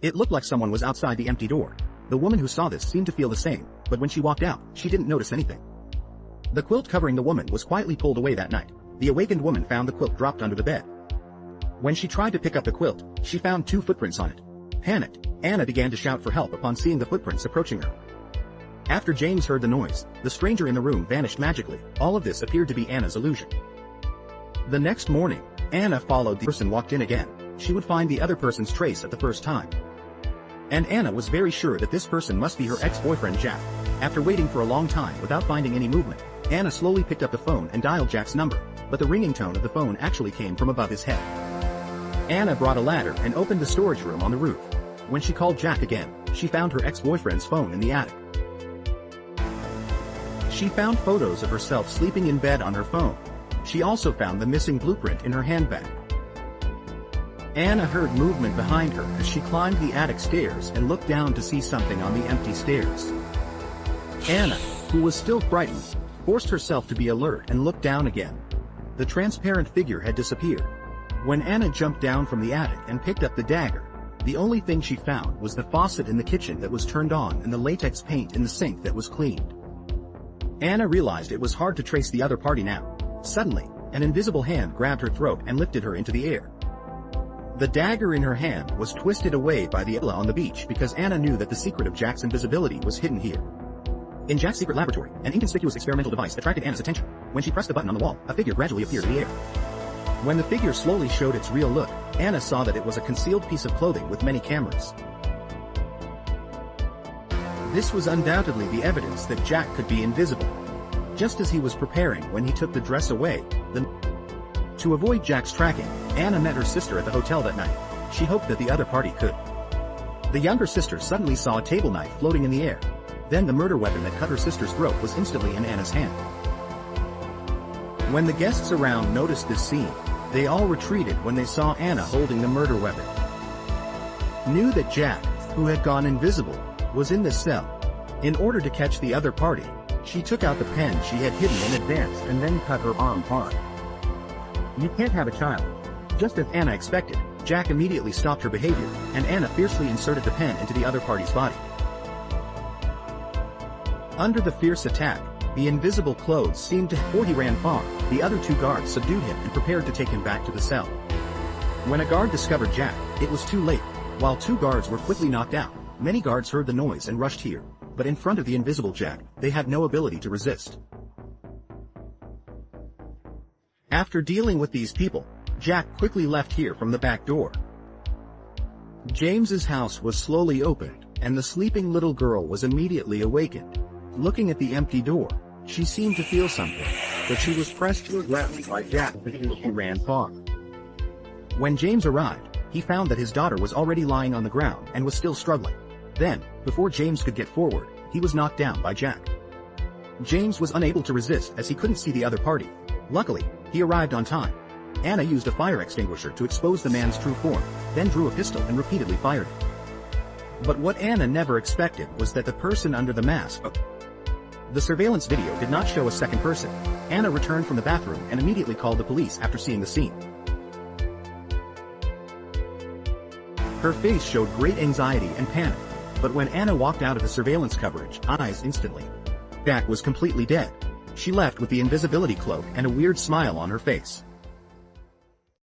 It looked like someone was outside the empty door. The woman who saw this seemed to feel the same, but when she walked out, she didn't notice anything. The quilt covering the woman was quietly pulled away that night. The awakened woman found the quilt dropped under the bed. When she tried to pick up the quilt, she found 2 footprints on it. Panicked, Anna began to shout for help upon seeing the footprints approaching her. After James heard the noise, the stranger in the room vanished magically. All of this appeared to be Anna's illusion. The next morning, Anna followed the person walked in again. She would find the other person's trace at the first time. And Anna was very sure that this person must be her ex-boyfriend Jack. After waiting for a long time without finding any movement, Anna slowly picked up the phone and dialed Jack's number, but the ringing tone of the phone actually came from above his head. Anna brought a ladder and opened the storage room on the roof. When she called Jack again, she found her ex-boyfriend's phone in the attic. She found photos of herself sleeping in bed on her phone. She also found the missing blueprint in her handbag. Anna heard movement behind her as she climbed the attic stairs and looked down to see something on the empty stairs. Anna, who was still frightened, forced herself to be alert and looked down again. The transparent figure had disappeared. When Anna jumped down from the attic and picked up the dagger, the only thing she found was the faucet in the kitchen that was turned on and the latex paint in the sink that was cleaned. Anna realized it was hard to trace the other party now. Suddenly, an invisible hand grabbed her throat and lifted her into the air. The dagger in her hand was twisted away by the villa on the beach because Anna knew that the secret of Jack's invisibility was hidden here. In Jack's secret laboratory, an inconspicuous experimental device attracted Anna's attention. When she pressed the button on the wall, a figure gradually appeared in the air. When the figure slowly showed its real look, Anna saw that it was a concealed piece of clothing with many cameras. This was undoubtedly the evidence that Jack could be invisible. Just as he was preparing when he took the dress away, to avoid Jack's tracking, Anna met her sister at the hotel that night. She hoped that the other party could. The younger sister suddenly saw a table knife floating in the air. Then the murder weapon that cut her sister's throat was instantly in Anna's hand. When the guests around noticed this scene, they all retreated when they saw Anna holding the murder weapon. Knew that Jack, who had gone invisible, was in the cell. In order to catch the other party, she took out the pen she had hidden in advance and then cut her arm hard. You can't have a child. Just as Anna expected, Jack immediately stopped her behavior, and Anna fiercely inserted the pen into the other party's body. Under the fierce attack, the invisible clothes seemed to before he ran far, the other 2 guards subdued him and prepared to take him back to the cell. When a guard discovered Jack, it was too late. While 2 guards were quickly knocked out, many guards heard the noise and rushed here, but in front of the invisible Jack, they had no ability to resist. After dealing with these people, Jack quickly left here from the back door. James's house was slowly opened, and the sleeping little girl was immediately awakened. Looking at the empty door, she seemed to feel something, but she was pressed to the ground by Jack as she ran far. When James arrived, he found that his daughter was already lying on the ground and was still struggling. Then, before James could get forward, he was knocked down by Jack. James was unable to resist as he couldn't see the other party. Luckily, he arrived on time. Anna used a fire extinguisher to expose the man's true form, then drew a pistol and repeatedly fired it. But what Anna never expected was that the person under the mask. The surveillance video did not show a second person. Anna returned from the bathroom and immediately called the police after seeing the scene. Her face showed great anxiety and panic, but when Anna walked out of the surveillance coverage, eyes instantly. Jack was completely dead. She left with the invisibility cloak and a weird smile on her face.